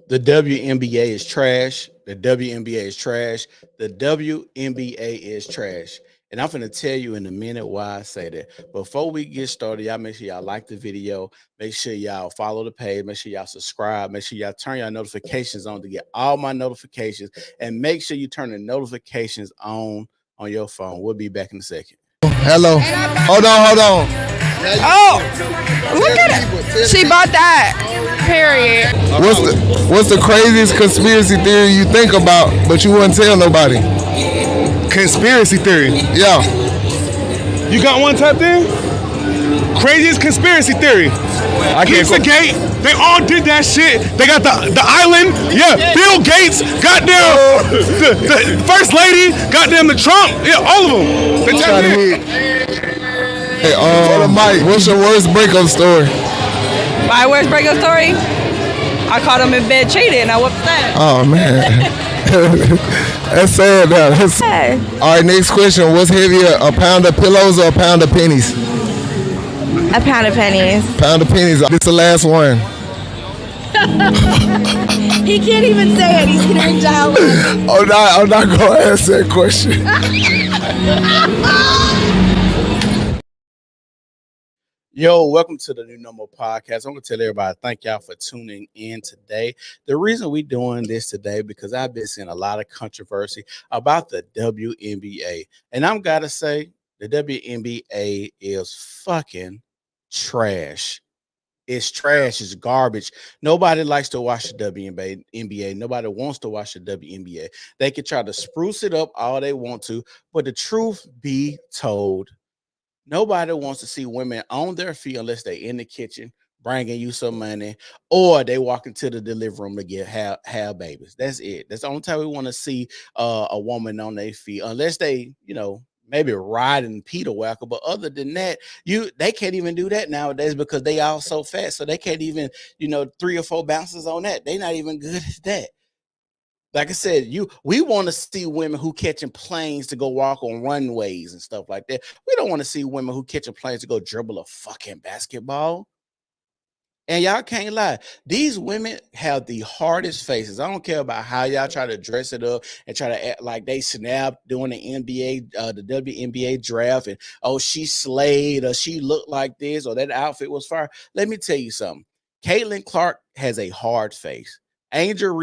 The WNBA is trash. The WNBA is trash. The WNBA is trash. And I'm going to tell you in a minute why I say that. Before we get started, y'all make sure y'all like the video. Make sure y'all follow the page. Make sure y'all subscribe. Make sure y'all turn your notifications on to get all my notifications. And make sure you turn the notifications on your phone. We'll be back in a second. Hello. Hold on. Oh, look at it. She bought that. Period. What's the craziest conspiracy theory you think about, but you wouldn't tell nobody? Conspiracy theory. Yeah. You got one type there? Craziest conspiracy theory. Pizzagate. They all did that shit. They got the island. Yeah. Bill Gates. Goddamn. The first lady. Goddamn the Trump. Yeah. All of them. They tell me. Hey, Mike, what's your worst breakup story? My worst breakup story? I caught him in bed cheating. I whooped that. Oh, man. That's sad, though. Hey. All right, next question. What's heavier, a pound of pillows or a pound of pennies? A pound of pennies. Pound of pennies. This is the last one. He can't even say it. He's gonna dial. I'm not going to answer that question. Yo, welcome to the New Normal Podcast. I'm going to tell everybody thank y'all for tuning in today. The reason we're doing this today because I've been seeing a lot of controversy about the WNBA. And I'm got to say, the WNBA is fucking trash. It's trash. It's garbage. Nobody likes to watch the WNBA. Nobody wants to watch the WNBA. They can try to spruce it up all they want to, but the truth be told, nobody wants to see women on their feet unless they're in the kitchen bringing you some money or they walk into the delivery room to get have babies. That's it. That's the only time we want to see a woman on their feet unless they, maybe riding Peter Wacker. But other than that, they can't even do that nowadays because they all so fast. So they can't even, 3 or 4 bounces on that. They're not even good at that. Like I said, we want to see women who catching planes to go walk on runways and stuff like that. We don't want to see women who catching planes to go dribble a fucking basketball. And y'all can't lie. These women have the hardest faces. I don't care about how y'all try to dress it up and try to act like they snapped during the NBA, the WNBA draft, and she slayed or she looked like this or that outfit was fire. Let me tell you something. Caitlin Clark has a hard face. Angel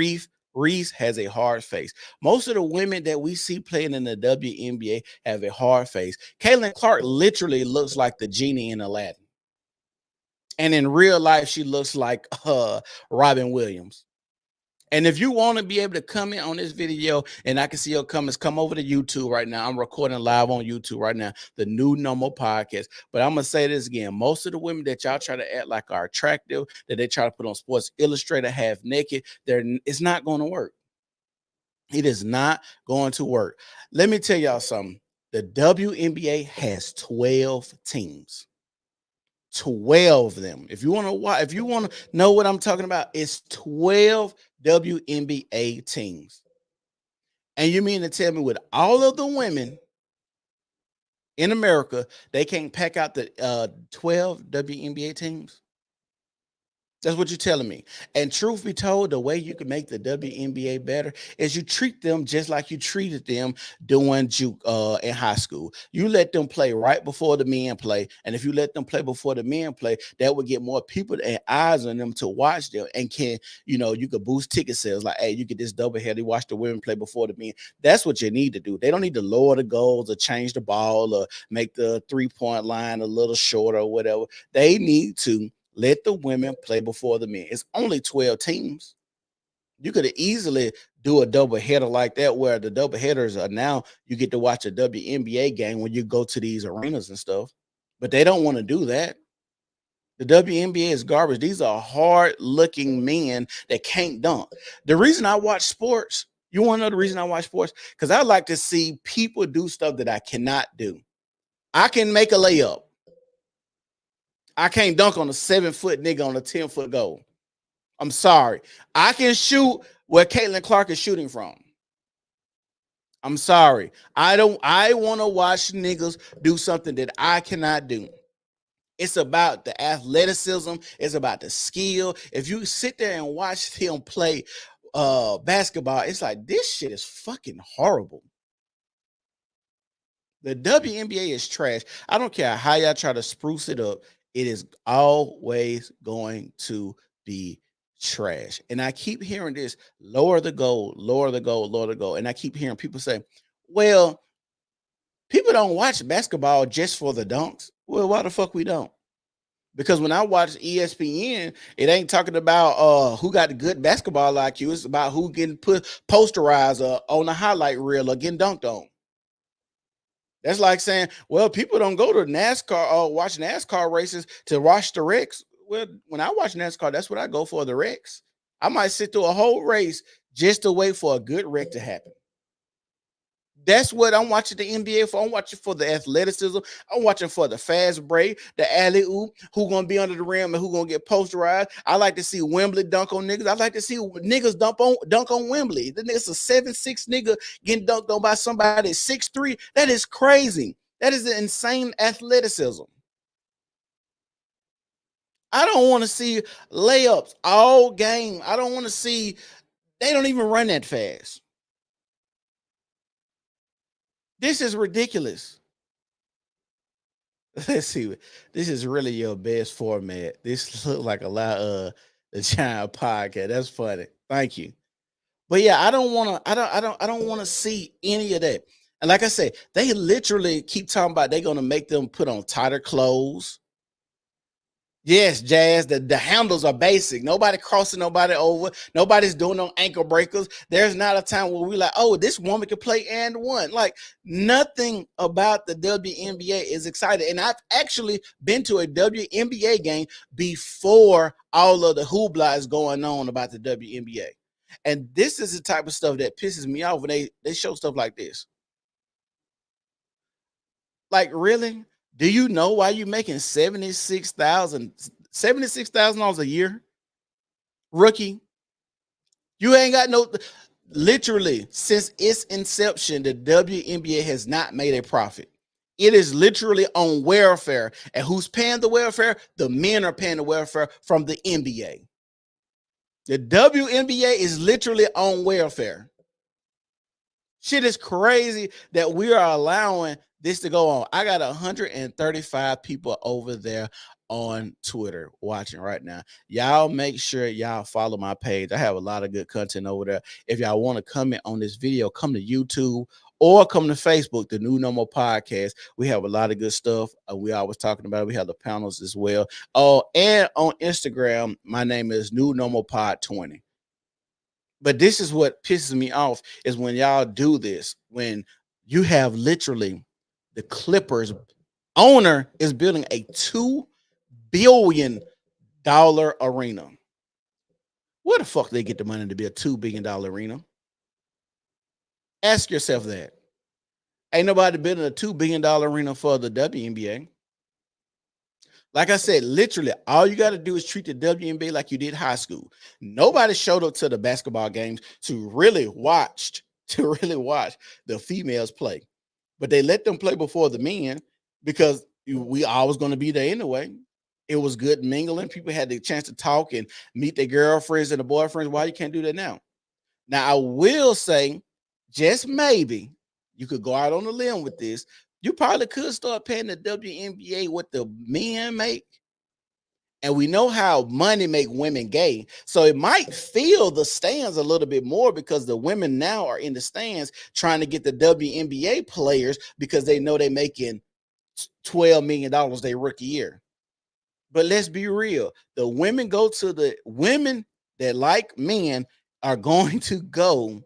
Reese has a hard face. Most of the women that we see playing in the WNBA have a hard face. Caitlin Clark literally looks like the genie in Aladdin. And in real life, she looks like Robin Williams. And if you want to be able to comment on this video, and I can see your comments, come over to YouTube right now. I'm recording live on YouTube right now, the New Normal Podcast. But I'm going to say this again. Most of the women that y'all try to act like are attractive, that they try to put on Sports Illustrated half naked, it's not going to work. It is not going to work. Let me tell y'all something. The WNBA has 12 teams. 12 of them. If you want to know what I'm talking about, it's 12 WNBA teams. And you mean to tell me with all of the women in America, they can't pack out the 12 WNBA teams? That's what you're telling me. And truth be told, the way you can make the WNBA better is you treat them just like you treated them doing juke in high school. You let them play right before the men play. And if you let them play before the men play, that would get more people and eyes on them to watch them. And you could boost ticket sales. Like, hey, you get this double header, watch the women play before the men. That's what you need to do. They don't need to lower the goals or change the ball or make the 3-point line a little shorter or whatever. They need to let the women play before the men. It's only 12 teams. You could easily do a double header like that, where the double headers are now you get to watch a WNBA game when you go to these arenas and stuff. But they don't want to do that. The WNBA is garbage. These are hard-looking men that can't dunk. The reason I watch sports, you want to know the reason I watch sports? Because I like to see people do stuff that I cannot do. I can make a layup. I can't dunk on a 7-foot nigga on a 10-foot goal. I'm sorry. I can shoot where Caitlin Clark is shooting from. I'm sorry. I want to watch niggas do something that I cannot do. It's about the athleticism. It's about the skill. If you sit there and watch him play basketball, it's like, this shit is fucking horrible. The WNBA is trash. I don't care how y'all try to spruce it up. It is always going to be trash. And I keep hearing this, lower the goal, lower the goal, lower the goal. And I keep hearing people say, well, people don't watch basketball just for the dunks. Well, why the fuck we don't? Because when I watch ESPN, it ain't talking about who got the good basketball IQ. It's about who getting posterized on the highlight reel or getting dunked on. That's like saying, well, people don't go to NASCAR or watch NASCAR races to watch the wrecks. Well, when I watch NASCAR, that's what I go for, the wrecks. I might sit through a whole race just to wait for a good wreck to happen. That's what I'm watching the NBA for. I'm watching for the athleticism. I'm watching for the fast break, the alley-oop, who gonna be under the rim and who gonna get posterized. I like to see Wembley dunk on niggas. I like to see niggas dunk on Wembley. The nigga's a 7'6" nigga getting dunked on by somebody 6'3". That is crazy. That is an insane athleticism. I don't want to see layups all game. I don't want to see, they don't even run that fast. This is ridiculous. Let's see. This is really your best format. This looks like a lot of the Giant podcast. That's funny. Thank you. But yeah, I don't want to see any of that. And like I said, they literally keep talking about they're gonna make them put on tighter clothes. Yes, Jazz, the handles are basic. Nobody crossing nobody over. Nobody's doing no ankle breakers. There's not a time where we're like, oh, this woman can play and one. Like, nothing about the WNBA is exciting. And I've actually been to a WNBA game before all of the hoopla is going on about the WNBA. And this is the type of stuff that pisses me off when they show stuff like this. Like, really? Do you know why you're making $76,000 a year? Rookie. You ain't got no, literally, since its inception, the WNBA has not made a profit. It is literally on welfare. And who's paying the welfare? The men are paying the welfare from the NBA. The WNBA is literally on welfare. Shit is crazy that we are allowing this to go on. I got 135 people over there on Twitter watching right now. Y'all make sure y'all follow my page. I have a lot of good content over there. If y'all want to comment on this video, come to YouTube or come to Facebook, the New Normal Podcast. We have a lot of good stuff. We always talking about it. We have the panels as well. Oh, and on Instagram, my name is New Normal Pod 20. But this is what pisses me off is when y'all do this, when you have literally the Clippers owner is building a $2 billion arena. Where the fuck they get the money to be a $2 billion arena? Ask yourself that. Ain't nobody building a $2 billion arena for the WNBA. Like I said, literally, all you got to do is treat the WNBA like you did high school. Nobody showed up to the basketball games to really watch the females play. But they let them play before the men because we always going to be there anyway. It was good mingling. People had the chance to talk and meet their girlfriends and the boyfriends. Why you can't do that now? Now, I will say, just maybe, you could go out on a limb with this. You probably could start paying the WNBA what the men make. And we know how money make women gay. So it might fill the stands a little bit more because the women now are in the stands trying to get the WNBA players because they know they're making $12 million their rookie year. But let's be real. The women the women that like men are going to go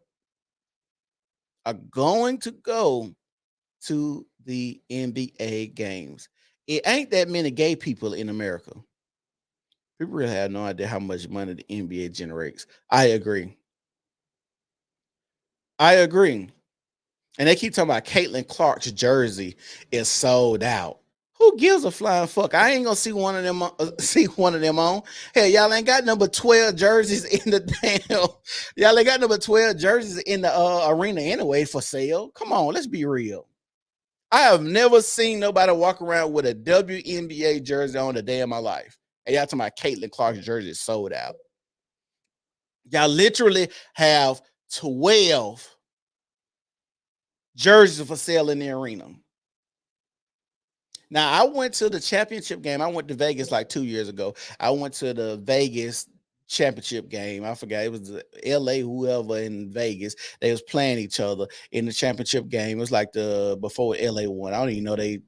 to the NBA games. It ain't that many gay people in America. People really have no idea how much money the NBA generates. I agree. And they keep talking about Caitlin Clark's jersey is sold out. Who gives a flying fuck? I ain't gonna see one of them on. Hell, y'all ain't got number 12 jerseys in the damn. Y'all ain't got number 12 jerseys in the arena anyway for sale. Come on, let's be real. I have never seen nobody walk around with a WNBA jersey on a day of my life. And y'all talking about Caitlin Clark's jersey is sold out. Y'all literally have 12 jerseys for sale in the arena. Now, I went to the championship game. I went to Vegas like 2 years ago. I went to the Vegas championship game. I forgot, it was LA, whoever in Vegas. They was playing each other in the championship game. It was like the before LA won. I don't even know they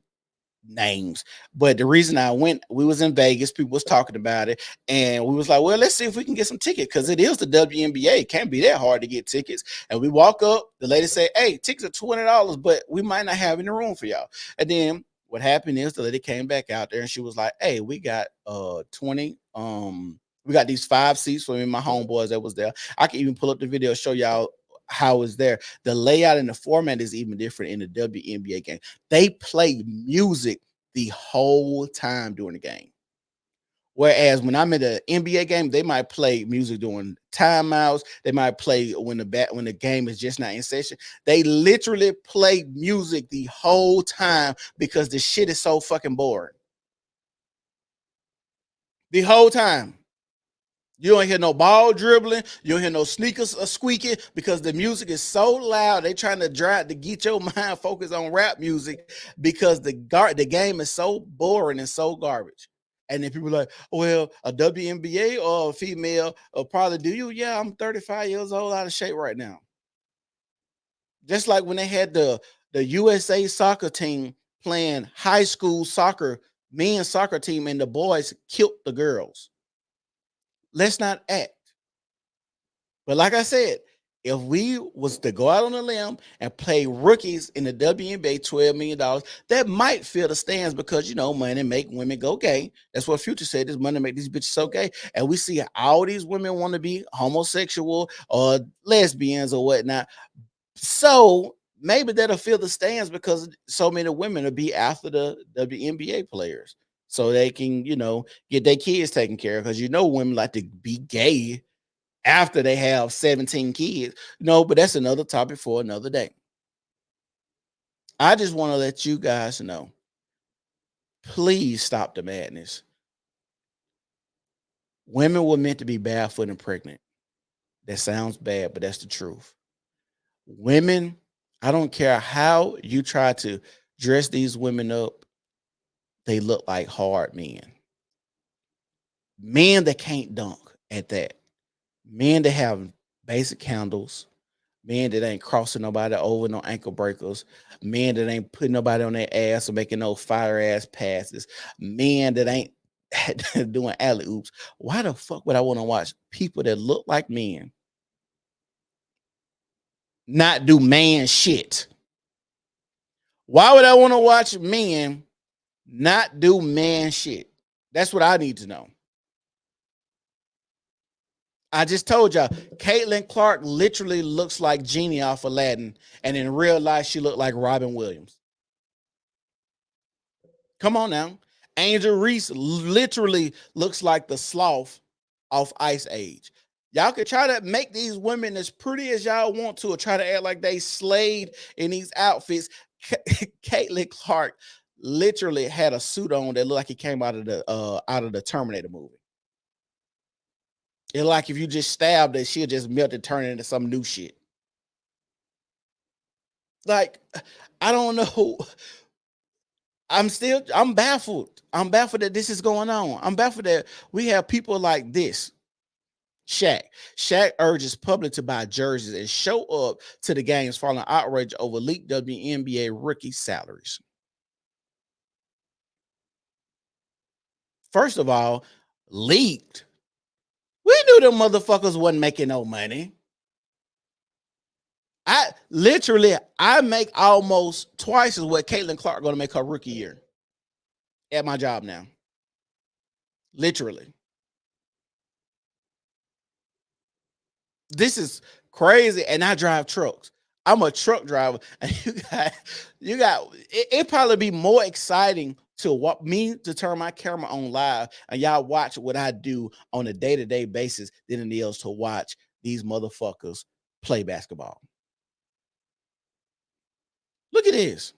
names, but the reason I went, we was in Vegas, people was talking about it, and we was like, well, let's see if we can get some tickets, because it is the WNBA. It can't be that hard to get tickets. And we walk up, the lady said, hey, tickets are $20, but we might not have any room for y'all. And then what happened is the lady came back out there and she was like, hey, we got 20 we got these 5 seats for me and my homeboys that was there. I can even pull up the video, show y'all how it's there. The layout and the format is even different in the WNBA game. They play music the whole time during the game. Whereas when I'm in the NBA game, they might play music during timeouts. They might play when the game is just not in session. They literally play music the whole time because the shit is so fucking boring. The whole time. You don't hear no ball dribbling. You don't hear no sneakers squeaking because the music is so loud. They trying to get your mind focused on rap music because the game is so boring and so garbage. And then people are like, well, a WNBA or a female will probably do you. Yeah, I'm 35 years old, out of shape right now. Just like when they had the USA soccer team playing high school soccer, men's soccer team, and the boys killed the girls. Let's not act. But like I said, if we was to go out on a limb and play rookies in the WNBA, $12 million, that might fill the stands because, money make women go gay. That's what Future said, this money make these bitches so gay. And we see all these women want to be homosexual or lesbians or whatnot. So maybe that'll fill the stands because so many women will be after the WNBA players. So they can, get their kids taken care of, because women like to be gay after they have 17 kids. But that's another topic for another day. I just want to let you guys know, please stop the madness. Women were meant to be barefoot and pregnant. That sounds bad, but that's the truth. Women, I don't care how you try to dress these women up, they look like hard men. Men that can't dunk at that. Men that have basic handles. Men that ain't crossing nobody over, no ankle breakers. Men that ain't putting nobody on their ass or making no fire ass passes. Men that ain't doing alley oops. Why the fuck would I want to watch people that look like men not do man shit? Why would I want to watch men not do man shit? That's what I need to know. I just told y'all, Caitlin Clark literally looks like Genie off Aladdin, and in real life, she looked like Robin Williams. Come on now. Angel Reese literally looks like the sloth off Ice Age. Y'all could try to make these women as pretty as y'all want to, or try to act like they slayed in these outfits. Caitlin Clark literally had a suit on that looked like it came out of the Terminator movie. It's like if you just stabbed it, she'll just melt and turn it into some new shit. Like, I don't know. I'm baffled. I'm baffled that this is going on. I'm baffled that we have people like this. Shaq urges public to buy jerseys and show up to the games following outrage over leaked WNBA rookie salaries. First of all, leaked. We knew them motherfuckers wasn't making no money. I make almost twice as what Caitlin Clark going to make her rookie year at my job now. Literally. This is crazy. And I drive trucks. I'm a truck driver. And it probably be more exciting to turn my camera on live and y'all watch what I do on a day-to-day basis than it is to watch these motherfuckers play basketball. Look at this.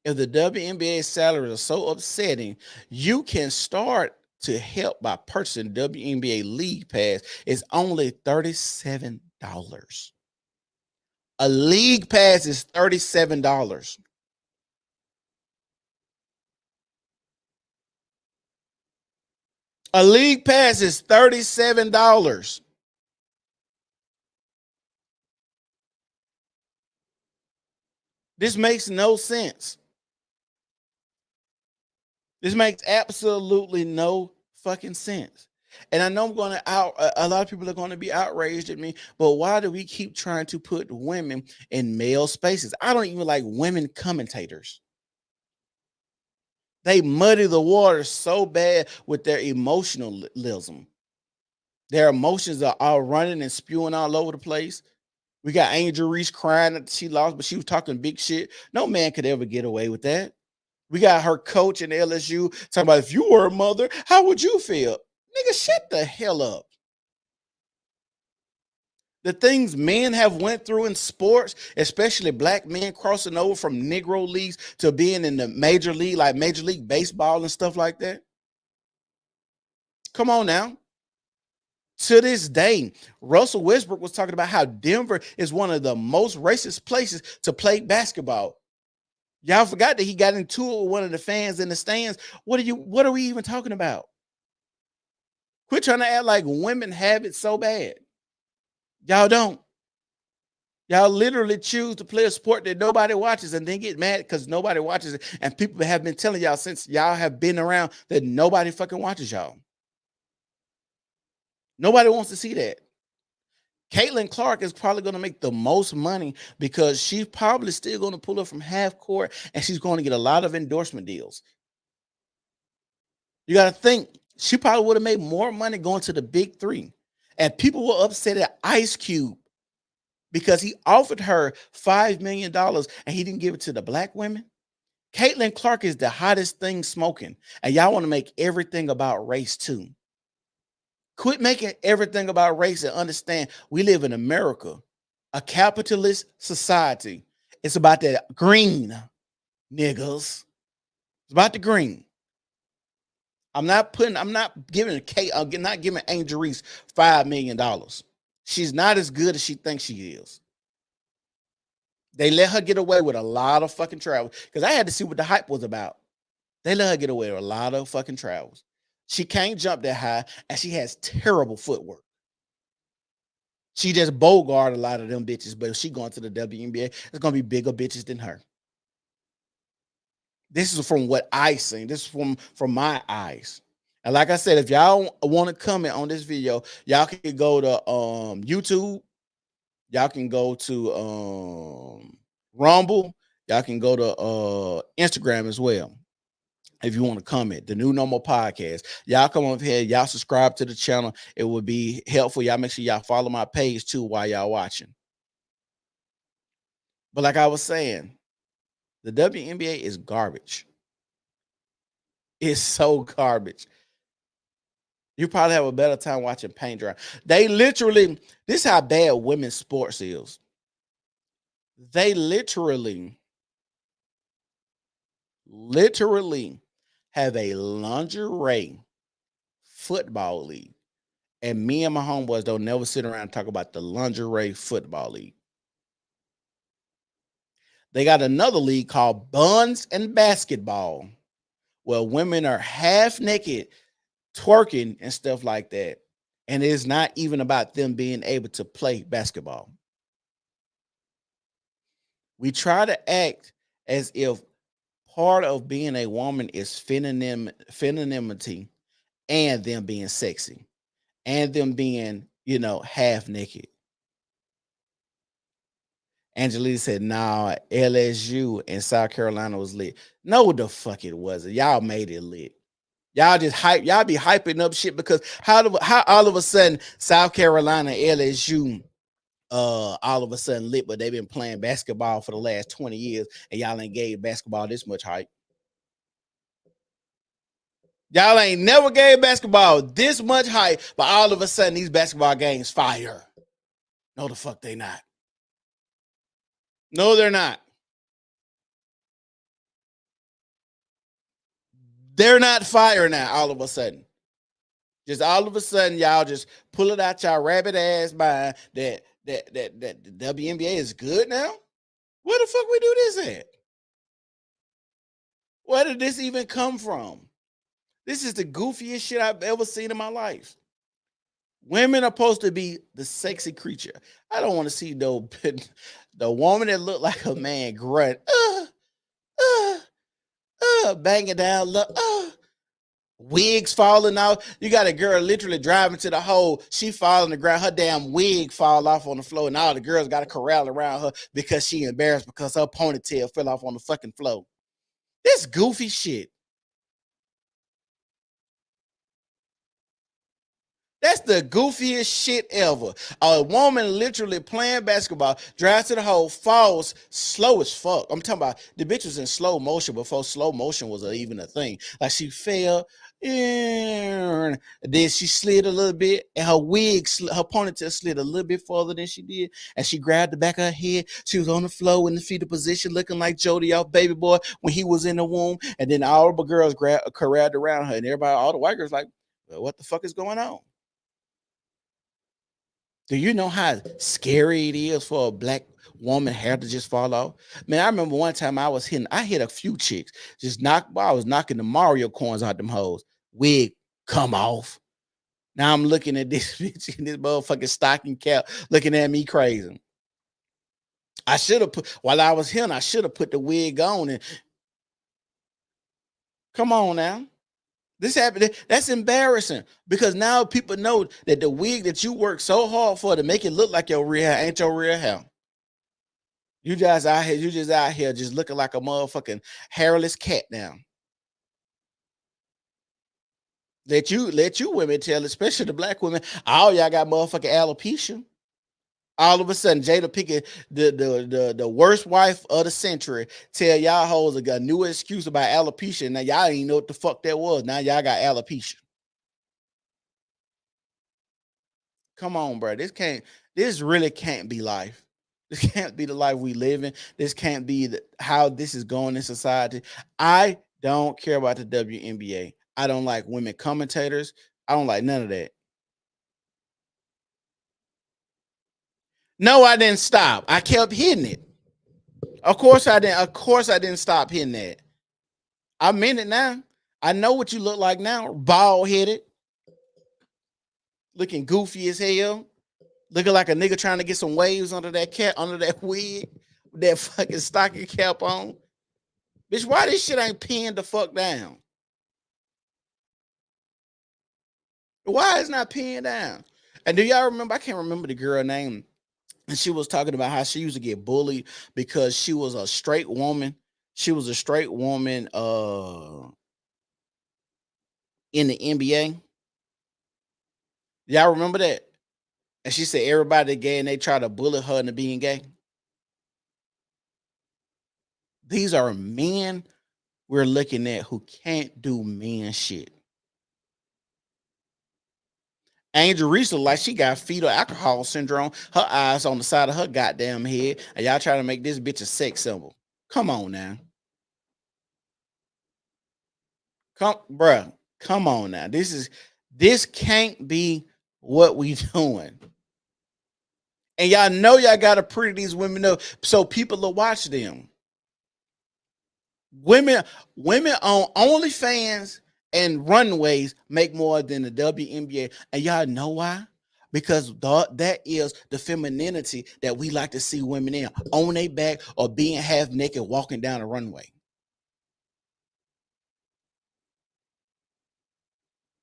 If the WNBA salaries are so upsetting, you can start to help by purchasing WNBA League Pass. It's only $37. A League Pass is $37. A League Pass is $37. This makes no sense. This makes absolutely no fucking sense. And I know I'm going to a lot of people are going to be outraged at me, but why do we keep trying to put women in male spaces? I don't even like women commentators. They muddy the water so bad with their emotionalism. Their emotions are all running and spewing all over the place. We got Angel Reese crying that she lost, but she was talking big shit. No man could ever get away with that. We got her coach in LSU talking about, if you were a mother, how would you feel? Nigga, shut the hell up. The things men have went through in sports, especially black men crossing over from Negro leagues to being in the major league, like Major League Baseball and stuff like that. Come on now. To this day, Russell Westbrook was talking about how Denver is one of the most racist places to play basketball. Y'all forgot that he got into it with one of the fans in the stands. What are we even talking about? Quit trying to act like women have it so bad. Y'all don't. Y'all literally choose to play a sport that nobody watches and then get mad because nobody watches it. And people have been telling y'all since y'all have been around that nobody fucking watches y'all. Nobody wants to see that. Caitlin Clark is probably going to make the most money because she's probably still going to pull up from half court and she's going to get a lot of endorsement deals. You got to think, she probably would have made more money going to the big three. And people were upset at Ice Cube because he offered her $5 million and he didn't give it to the black women. Caitlin Clark is the hottest thing smoking. And y'all want to make everything about race too. Quit making everything about race and understand we live in America, a capitalist society. It's about that green, niggas. It's about the green. I'm not giving Angel Reese $5 million. She's not as good as she thinks she is. They let her get away with a lot of fucking travels because I had to see what the hype was about. They let her get away with a lot of fucking travels. She can't jump that high, and she has terrible footwork. She just bogart a lot of them bitches, but if she going to the WNBA, it's going to be bigger bitches than her. This is from what I seen. This is from my eyes. And like I said, if y'all want to comment on this video, y'all can go to YouTube. Y'all can go to Rumble. Y'all can go to Instagram as well. If you want to comment, the New Normal Podcast, y'all come over here, y'all subscribe to the channel. It would be helpful. Y'all make sure y'all follow my page too while y'all watching. But like I was saying, the WNBA is garbage. It's so garbage. You probably have a better time watching paint dry. They literally, this is how bad women's sports is. They literally have a lingerie football league. And me and my homeboys don't never sit around and talk about the lingerie football league. They got another league called Buns and Basketball, where women are half naked, twerking and stuff like that. And it's not even about them being able to play basketball. We try to act as if part of being a woman is femininity and them being sexy and them being, half naked. Angelina said, nah, LSU and South Carolina was lit. No, the fuck it wasn't. Y'all made it lit. Y'all just hype. Y'all be hyping up shit because how all of a sudden South Carolina, LSU, all of a sudden lit, but they've been playing basketball for the last 20 years and y'all ain't gave basketball this much hype. Y'all ain't never gave basketball this much hype, but all of a sudden these basketball games fire. No, the fuck they not. No, they're not. They're not fired now. All of a sudden, just all of a sudden, y'all just pull it out y'all rabbit ass mind that the WNBA is good now. Where the fuck we do this at? Where did this even come from? This is the goofiest shit I've ever seen in my life. Women are supposed to be the sexy creature. I don't want to see the woman that look like a man grunt, banging down, wigs falling off. You got a girl literally driving to the hole. She falls on the ground. Her damn wig fall off on the floor, and all the girls got to corral around her because she embarrassed because her ponytail fell off on the fucking floor. This goofy shit. That's the goofiest shit ever. A woman literally playing basketball, drives to the hole, falls slow as fuck. I'm talking about the bitch was in slow motion before slow motion was even a thing. Like she fell, and then she slid a little bit, and her ponytail slid a little bit further than she did, and she grabbed the back of her head. She was on the floor in the fetal position, looking like Jody off Baby Boy when he was in the womb. And then all the girls corralled around her, and everybody, all the white girls, like, well, what the fuck is going on? Do you know how scary it is for a black woman hair to just fall off? Man, I remember one time I hit a few chicks. I was knocking the Mario coins out them hoes. Wig come off. Now I'm looking at this bitch in this motherfucking stocking cap, looking at me crazy. I should have while I was here, I should have put the wig on and come on now. This happened. That's embarrassing because now people know that the wig that you work so hard for to make it look like your real hair ain't your real hair. You just out here just looking like a motherfucking hairless cat now. Let you women tell, especially the black women, all y'all got motherfucking alopecia. All of a sudden, Jada Pinkett, the worst wife of the century, tell y'all hoes a new excuse about alopecia. Now y'all ain't know what the fuck that was. Now y'all got alopecia. Come on, bro. This really can't be life. This can't be the life we live in. This can't be how this is going in society. I don't care about the WNBA. I don't like women commentators. I don't like none of that. No, I didn't stop. I kept hitting it. Of course I didn't. Of course I didn't stop hitting that. I meant it now. I know what you look like now. Bald headed, looking goofy as hell, looking like a nigga trying to get some waves under that wig, with that fucking stocking cap on. Bitch, why this shit ain't pinned the fuck down? Why is not pinned down? And do y'all remember? I can't remember the girl name. And she was talking about how she used to get bullied because she was a straight woman. She was a straight woman in the NBA. Y'all remember that? And she said everybody gay and they try to bully her into being gay. These are men we're looking at who can't do men shit. Angel Reese look like she got fetal alcohol syndrome. Her eyes on the side of her goddamn head. And y'all trying to make this bitch a sex symbol. Come on now. Come on now. This can't be what we doing. And y'all know y'all gotta pretty these women up so people will watch them. Women on OnlyFans and runways make more than the WNBA. And y'all know why? Because that is the femininity that we like to see women in, on their back or being half naked walking down a runway.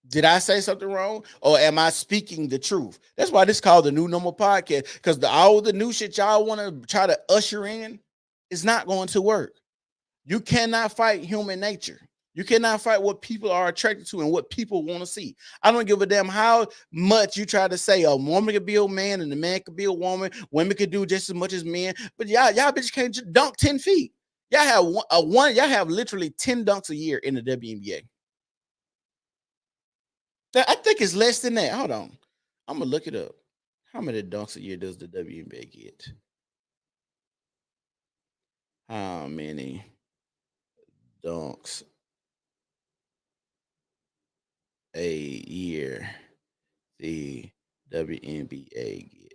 Did I say something wrong, or am I speaking the truth? That's why this is called the New Normal Podcast, because all the new shit y'all want to try to usher in is not going to work. You cannot fight human nature. You cannot fight what people are attracted to and what people want to see. I don't give a damn how much you try to say a woman could be a man and a man could be a woman. Women could do just as much as men, but y'all bitches can't just dunk 10 feet. Y'all have literally 10 dunks a year in the WNBA. I think it's less than that. Hold on. I'm going to look it up. How many dunks a year does the WNBA get? How many dunks year the WNBA get?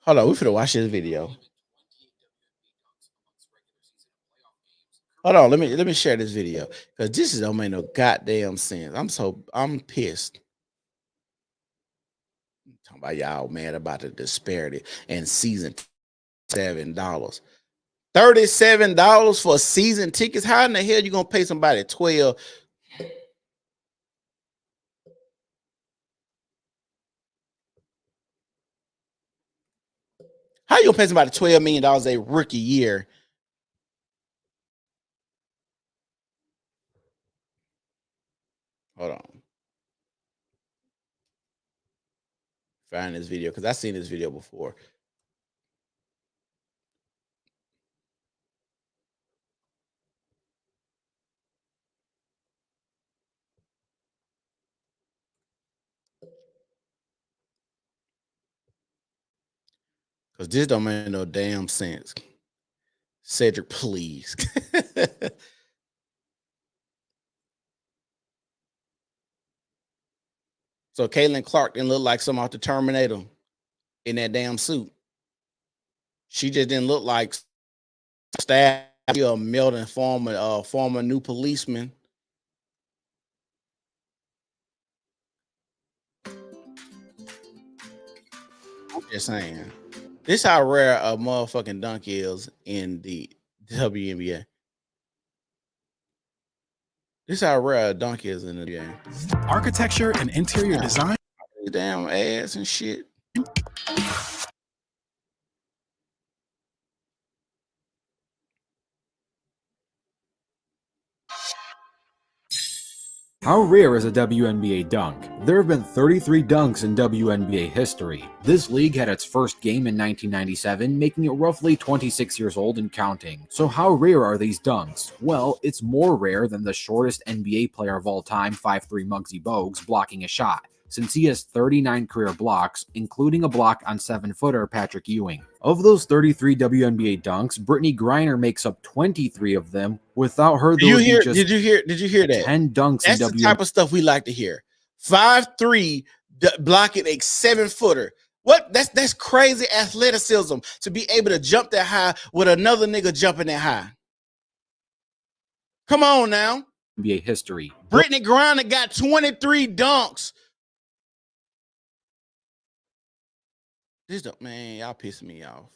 Hold on, we finna watch this video. Hold on, let me share this video because this don't make no goddamn sense. I'm pissed. Talking about y'all mad about the disparity and season $7. $37 for season tickets. How in the hell you gonna pay somebody 12? How you gonna pay somebody $12 million a rookie year? Hold on. Find this video because I've seen this video before. Because this don't make no damn sense. Cedric, please. So Caitlin Clark didn't look like something off the Terminator in that damn suit. She just didn't look like staff a Melton former new policeman. I'm just saying. This how rare a motherfucking dunk is in the WNBA. This how rare a dunk is in the game. Architecture and interior design. Damn ass and shit. How rare is a WNBA dunk? There have been 33 dunks in WNBA history. This league had its first game in 1997, making it roughly 26 years old and counting. So how rare are these dunks? Well, it's more rare than the shortest NBA player of all time, 5'3" Muggsy Bogues, blocking a shot, since he has 39 career blocks, including a block on 7-footer Patrick Ewing. Of those 33 WNBA dunks, Brittany Griner makes up 23 of them. Without her, Did you hear that? 10 dunks. That's the type of stuff we like to hear. 5'3" blocking a 7-footer. What? That's crazy athleticism to be able to jump that high with another nigga jumping that high. Come on now. NBA history. Brittany Griner got 23 dunks. Man, y'all pissing me off.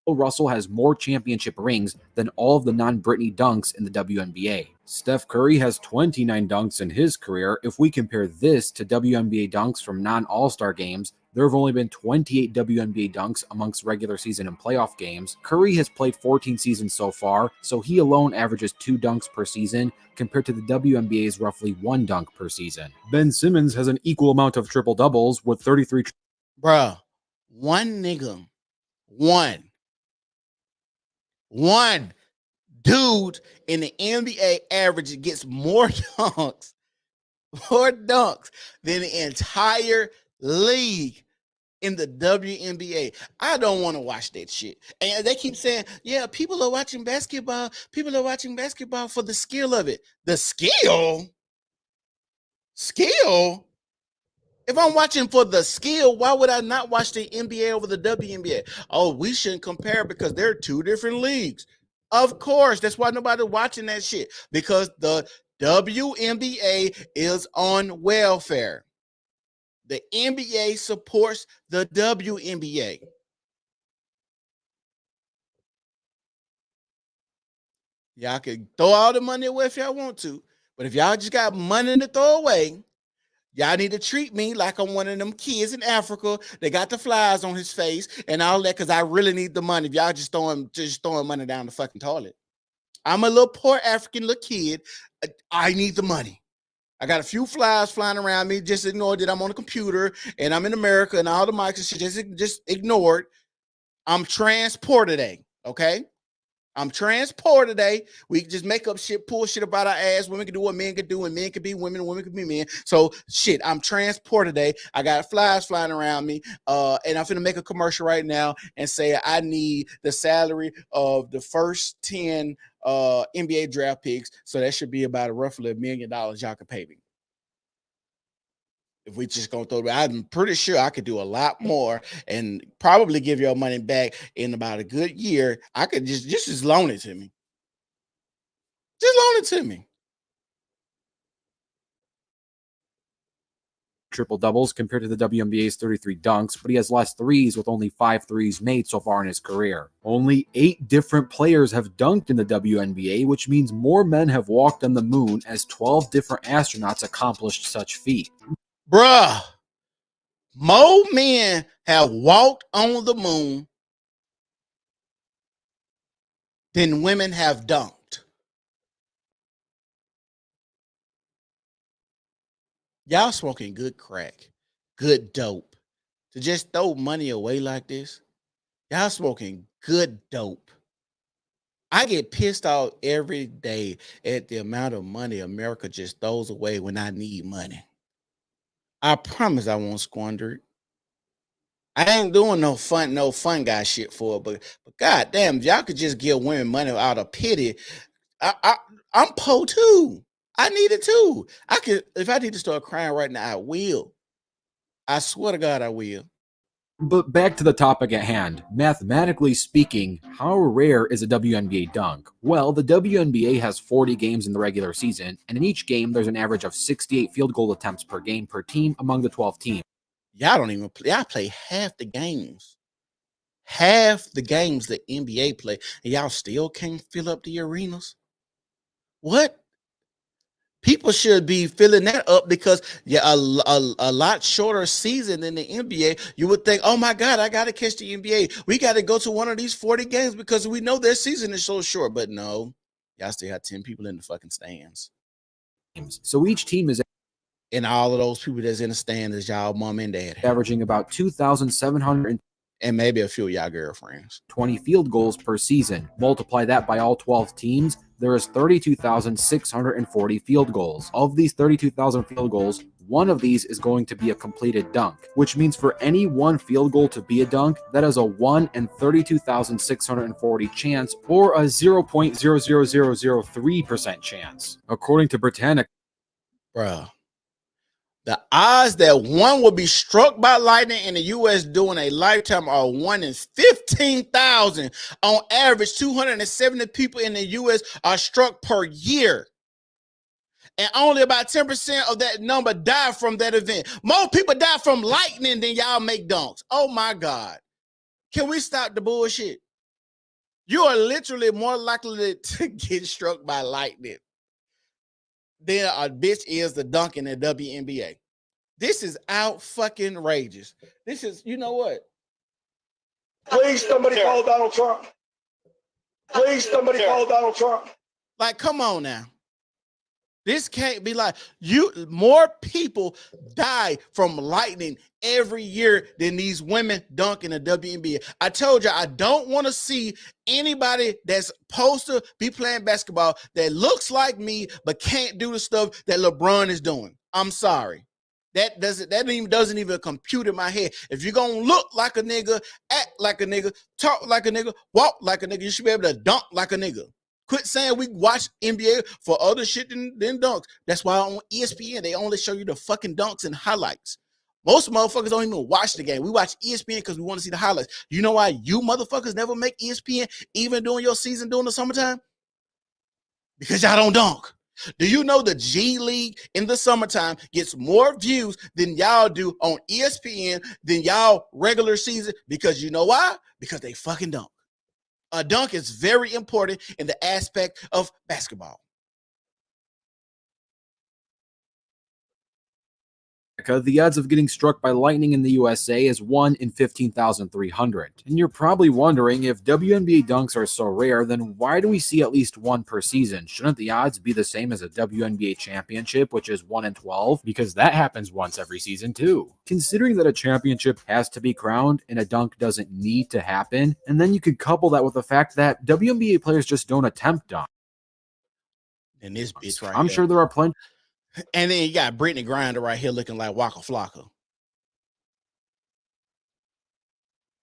Russell has more championship rings than all of the non-Brittany dunks in the WNBA. Steph Curry has 29 dunks in his career. If we compare this to WNBA dunks from non-All-Star games, there have only been 28 WNBA dunks amongst regular season and playoff games. Curry has played 14 seasons so far, so he alone averages 2 dunks per season, compared to the WNBA's roughly 1 dunk per season. Ben Simmons has an equal amount of triple-doubles with 33. Bruh, one nigga, one dude in the NBA average gets more dunks than the entire league in the WNBA. I don't want to watch that shit. And they keep saying, yeah, people are watching basketball. People are watching basketball for the skill of it. The skill? Skill? If I'm watching for the skill, why would I not watch the NBA over the WNBA? Oh, we shouldn't compare because they're 2 different leagues. Of course, that's why nobody's watching that shit, because the WNBA is on welfare. The NBA supports the WNBA. Y'all can throw all the money away if y'all want to, but if y'all just got money to throw away, y'all need to treat me like I'm one of them kids in Africa that got the flies on his face and all that, because I really need the money. If y'all just throwing money down the fucking toilet. I'm a little poor African little kid. I need the money. I got a few flies flying around me. Just ignore that I'm on a computer and I'm in America and all the mics and shit. Just ignore it. I'm trans poor today, okay? I'm trans poor today. We can just make up shit, pull shit about our ass. Women can do what men can do, and men can be women, and women can be men. So shit, I'm trans poor today. I got flies flying around me. And I'm finna make a commercial right now and say I need the salary of the first 10 NBA draft picks. So that should be about roughly $1 million y'all can pay me. If we just gonna throw it, I'm pretty sure I could do a lot more and probably give your money back in about a good year. I could just loan it to me. Just loan it to me. Triple doubles compared to the WNBA's 33 dunks, but he has less threes with only 5 threes made so far in his career. Only 8 different players have dunked in the WNBA, which means more men have walked on the moon as 12 different astronauts accomplished such feat. Bruh, more men have walked on the moon than women have dunked. Y'all smoking good crack, good dope. To just throw money away like this, y'all smoking good dope. I get pissed off every day at the amount of money America just throws away when I need money. I promise I won't squander it. I ain't doing no fun guy shit for it, but goddamn, y'all could just give women money out of pity. I'm poor too. I need it too. I could, if I need to start crying right now, I will. I swear to God, I will. But back to the topic at hand. Mathematically speaking, how rare is a WNBA dunk? Well, the WNBA has 40 games in the regular season, and in each game, there's an average of 68 field goal attempts per game per team among the 12 teams. Y'all don't even play. I play half the games. Half the games the NBA play, and y'all still can't fill up the arenas. What? People should be filling that up because a lot shorter season than the NBA. You would think, oh my God, I got to catch the NBA. We got to go to one of these 40 games because we know their season is so short. But no, y'all still have 10 people in the fucking stands. So each team is And all of those people that's in the stand is y'all mom and dad. averaging about 2,700 and maybe a few of y'all girlfriends. 20 field goals per season. Multiply that by all 12 teams, there is 32,640 field goals. Of these 32,000 field goals, one of these is going to be a completed dunk, which means for any one field goal to be a dunk, that is a 1 in 32,640 chance, or a 0.00003% chance, according to Britannica. Bruh. The odds that one will be struck by lightning in the U.S. during a lifetime are 1 in 15,000. On average, 270 people in the U.S. are struck per year. And only about 10% of that number die from that event. More people die from lightning than y'all make dunks. Oh my God. Can we stop the bullshit? You are literally more likely to get struck by lightning than a bitch is the dunk in the WNBA. This is out fucking rageous. This is, you know what? Please, somebody call Donald Trump. Please, somebody call Donald Trump. Like, come on now. This can't be like more people die from lightning every year than these women dunk in the WNBA. I told you I don't want to see anybody that's supposed to be playing basketball that looks like me but can't do the stuff that LeBron is doing. I'm sorry. That doesn't even compute in my head. If you're gonna look like a nigga, act like a nigga, talk like a nigga, walk like a nigga, you should be able to dunk like a nigga. Quit saying we watch NBA for other shit than dunks. That's why on ESPN, they only show you the fucking dunks and highlights. Most motherfuckers don't even watch the game. We watch ESPN because we want to see the highlights. You know why you motherfuckers never make ESPN even during your season during the summertime? Because y'all don't dunk. Do you know the G League in the summertime gets more views than y'all do on ESPN than y'all regular season? Because you know why? Because they fucking dunk. A dunk is very important in the aspect of basketball. the odds of getting struck by lightning in the USA is 1 in 15,300. And you're probably wondering, if WNBA dunks are so rare, then why do we see at least one per season? Shouldn't the odds be the same as a WNBA championship, which is 1 in 12? Because that happens once every season too. Considering that a championship has to be crowned and a dunk doesn't need to happen, and then you could couple that with the fact that WNBA players just don't attempt dunks. And this bitch right I'm here. sure there are plenty. And then you got Brittany Griner right here looking like Waka Flocka.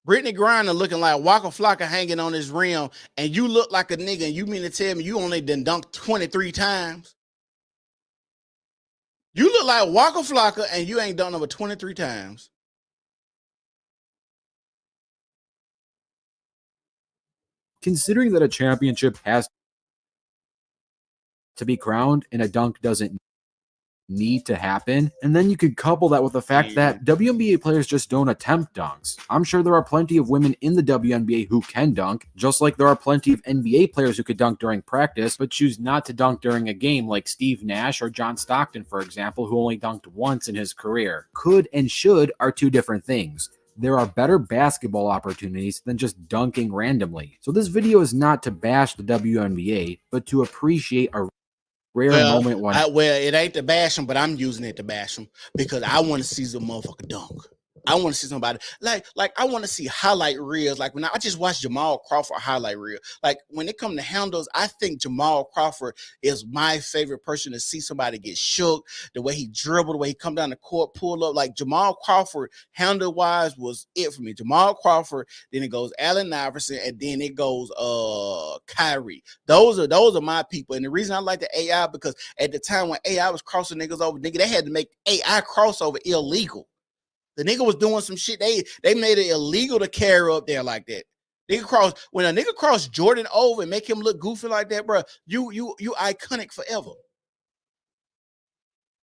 Brittany Griner looking like Waka Flocka hanging on his rim, and you look like a nigga, and you mean to tell me you only done dunked 23 times? You look like Waka Flocka, and you ain't done over 23 times. Considering that a championship has to be crowned and a dunk doesn't need to happen, and then you could couple that with the fact that WNBA players just don't attempt dunks. I'm sure there are plenty of women in the WNBA who can dunk, just like there are plenty of NBA players who could dunk during practice but choose not to dunk during a game, like Steve Nash or John Stockton, for example, who only dunked once in his career. Could and should are two different things. There are better basketball opportunities than just dunking randomly. So this video is not to bash the WNBA, but to appreciate a rare moment when it ain't to bash them, but I'm using it to bash them because I want to see some motherfucker dunk. I want to see somebody like I want to see highlight reels. Like when I just watched Jamal Crawford highlight reel. Like when it comes to handles, I think Jamal Crawford is my favorite person to see somebody get shook. The way he dribbled, the way he come down the court, pull up. Like Jamal Crawford, handle wise, was it for me. Jamal Crawford. Then it goes Allen Iverson, and then it goes Kyrie. Those are my people. And the reason I like the AI because at the time when AI was crossing niggas over, nigga, they had to make AI crossover illegal. The nigga was doing some shit. They made it illegal to carry up there like that. When a nigga cross Jordan over and make him look goofy like that, bro, you iconic forever.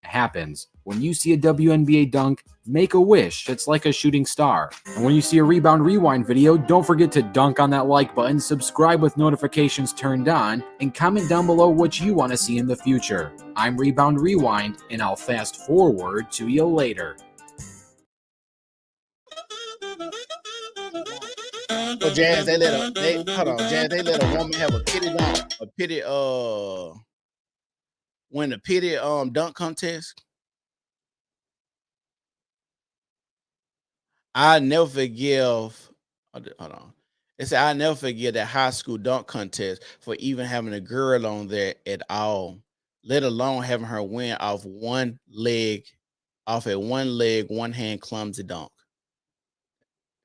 Happens. When you see a WNBA dunk, make a wish. It's like a shooting star. And when you see a Rebound Rewind video, don't forget to dunk on that like button, subscribe with notifications turned on, and comment down below what you want to see in the future. I'm Rebound Rewind, and I'll fast forward to you later. So Jazz, they let a woman have a pity win the pity dunk contest. I never forgive. Hold on. It said I never forget that high school dunk contest for even having a girl on there at all, let alone having her win off a one leg, one hand clumsy dunk.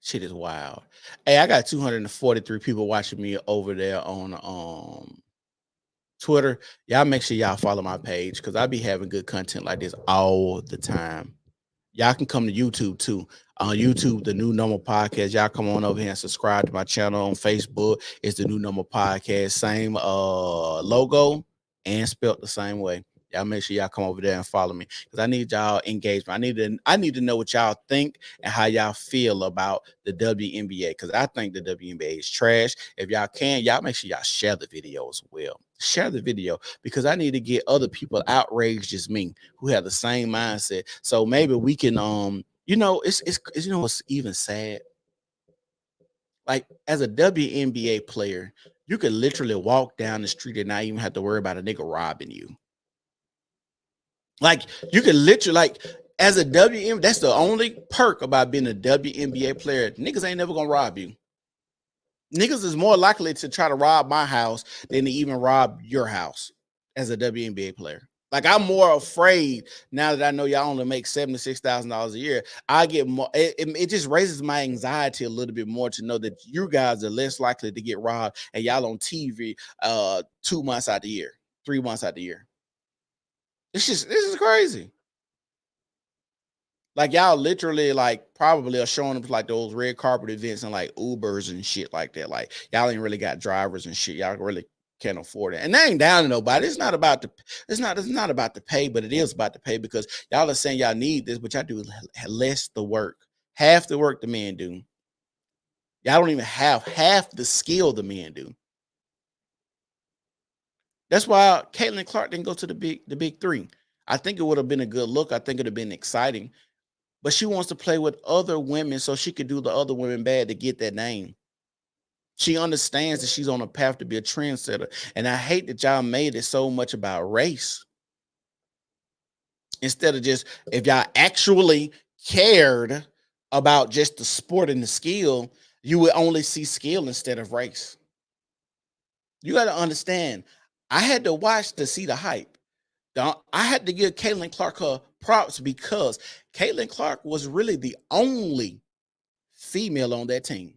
Shit is wild. Hey, I got 243 people watching me over there on Twitter. Y'all make sure y'all follow my page because I be having good content like this all the time. Y'all can come to YouTube too. On YouTube, the New Normal Podcast. Y'all come on over here and subscribe to my channel. On Facebook, it's the New Normal Podcast. Same logo and spelled the same way. Y'all make sure y'all come over there and follow me because I need y'all engagement. I need to know what y'all think and how y'all feel about the WNBA because I think the WNBA is trash. If y'all can, y'all make sure y'all share the video as well. Share the video because I need to get other people outraged as me who have the same mindset. So maybe we can it's you know what's even sad? Like as a WNBA player, you could literally walk down the street and not even have to worry about a nigga robbing you. Like you can literally as a WNBA, that's the only perk about being a WNBA player. Niggas ain't never gonna rob you. Niggas is more likely to try to rob my house than to even rob your house as a WNBA player. Like I'm more afraid now that I know y'all only make $76,000 a year. I get more. It just raises my anxiety a little bit more to know that you guys are less likely to get robbed and y'all on TV 2 months out the year, 3 months out the year. This is crazy. Like y'all literally probably are showing up like those red carpet events and like Ubers and shit like that. Like y'all ain't really got drivers and shit. Y'all really can't afford it. And that ain't down to nobody. It's not about the pay, but it is about the pay because y'all are saying y'all need this, but y'all do less the work. Half the work the men do. Y'all don't even have half the skill the men do. That's why Caitlin Clark didn't go to the big three. I think it would have been a good look. I think it would have been exciting. But she wants to play with other women so she could do the other women bad to get that name. She understands that she's on a path to be a trendsetter. And I hate that y'all made it so much about race. Instead of just, if y'all actually cared about just the sport and the skill, you would only see skill instead of race. You got to understand, I had to watch to see the hype. I had to give Caitlin Clark her props because Caitlin Clark was really the only female on that team.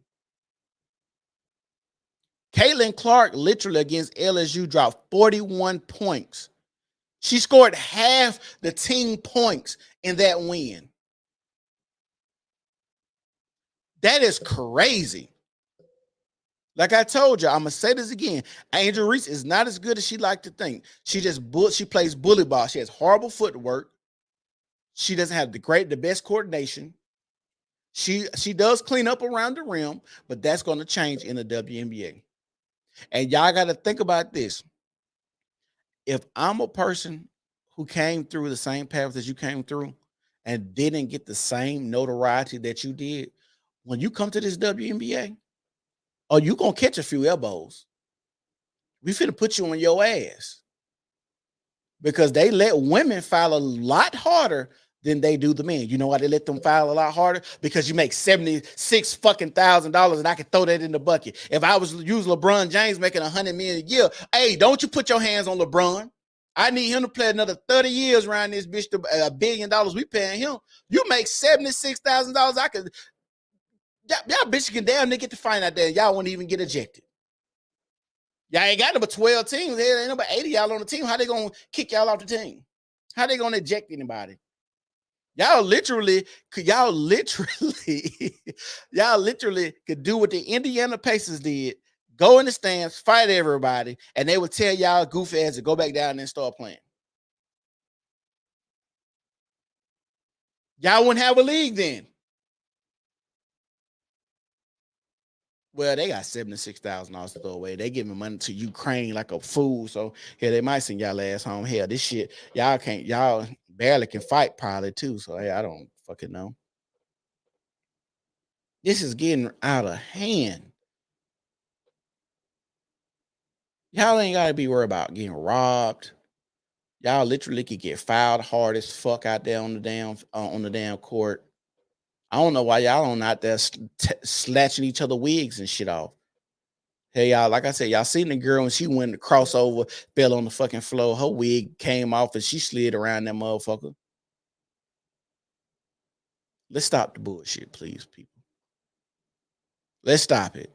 Caitlin Clark literally against LSU dropped 41 points. She scored half the team points in that win. That is crazy. Like I told you, I'm going to say this again. Angel Reese is not as good as she like to think. She plays bully ball. She has horrible footwork. She doesn't have the best coordination. She does clean up around the rim, but that's going to change in the WNBA. And y'all got to think about this. If I'm a person who came through the same path that you came through and didn't get the same notoriety that you did, when you come to this WNBA, you going to catch a few elbows. We finna put you on your ass. Because they let women foul a lot harder than they do the men. You know why they let them foul a lot harder? Because you make $76 fucking thousand and I can throw that in the bucket. If I was using LeBron James making $100 million a year, hey, don't you put your hands on LeBron. I need him to play another 30 years around this bitch to $1 billion we paying him. You make $76,000. I could, y'all bitch can damn near get to find out there. Y'all won't even get ejected. Y'all ain't got number 12 teams. There ain't number 80 y'all on the team. How they gonna kick y'all off the team? How they gonna eject anybody? Y'all literally could do what the Indiana Pacers did. Go in the stands, fight everybody, and they would tell y'all goofy ass to go back down and start playing. Y'all wouldn't have a league then. Well, they got $76,000 to throw away. They giving money to Ukraine like a fool. So here they might send y'all ass home. Hell, this shit, y'all barely can fight probably too. So hey, I don't fucking know. This is getting out of hand. Y'all ain't gotta be worried about getting robbed. Y'all literally could get fouled hard as fuck out there on the damn court. I don't know why y'all don't out there slashing each other wigs and shit off. Hey, y'all, like I said, y'all seen the girl when she went to crossover, fell on the fucking floor. Her wig came off and she slid around that motherfucker. Let's stop the bullshit, please, people. Let's stop it.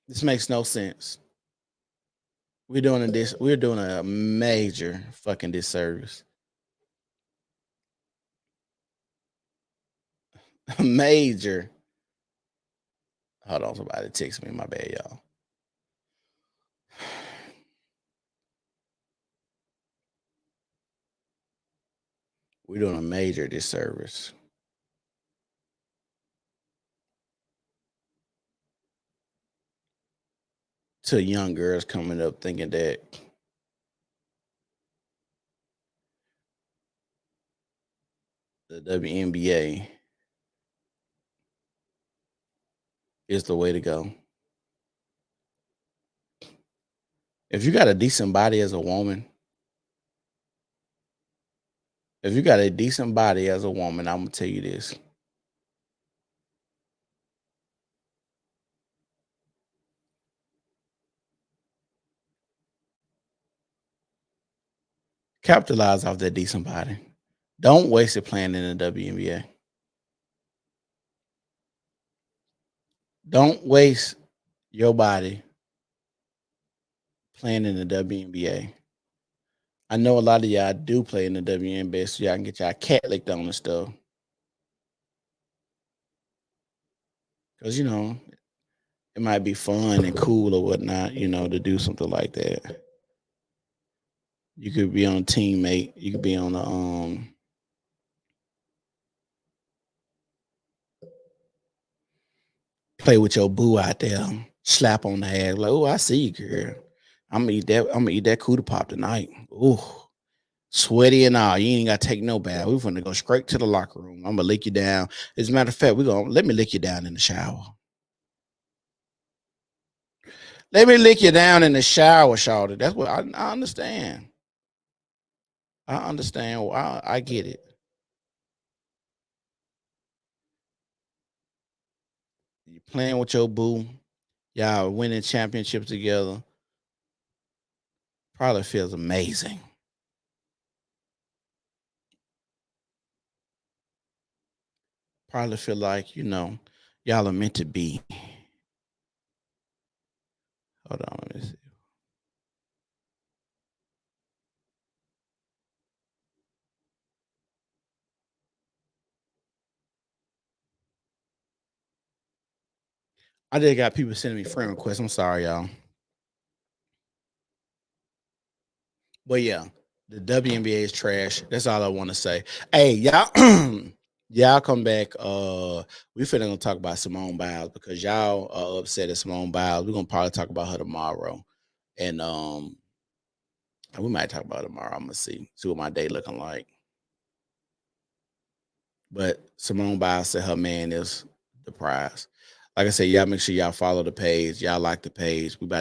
This makes no sense. We're doing a major fucking disservice. Major. Hold on, somebody text me. My bad, y'all. We're doing a major disservice. To young girls coming up thinking that the WNBA is the way to go. If you got a decent body as a woman, I'm going to tell you this. Capitalize off that decent body. Don't waste it playing in the WNBA. Don't waste your body playing in the WNBA. I know a lot of y'all do play in the WNBA so y'all can get y'all cat licked on and stuff. Because, it might be fun and cool or whatnot, to do something like that. You could be on a teammate. You could be on a play with your boo out there, slap on the ass like, oh, I see you, girl. I'm gonna eat that cootie pop tonight. Ooh, Sweaty and all. You ain't got to take no bath. We're going to go straight to the locker room. I'm going to lick you down. As a matter of fact, let me lick you down in the shower. Let me lick you down in the shower, shawty. That's what I understand. I understand. I get it. You playing with your boo. Y'all winning championships together. Probably feels amazing. Probably feel like, y'all are meant to be. Hold on, let me see. I just got people sending me friend requests. I'm sorry, y'all. But yeah, the WNBA is trash. That's all I want to say. Hey, y'all, y'all come back. We finna gonna talk about Simone Biles because y'all are upset at Simone Biles. We're gonna probably talk about her tomorrow. And we might talk about it tomorrow. I'm gonna see what my day looking like. But Simone Biles said her man is the prize. Like I said, y'all make sure y'all follow the page. Y'all like the page. We about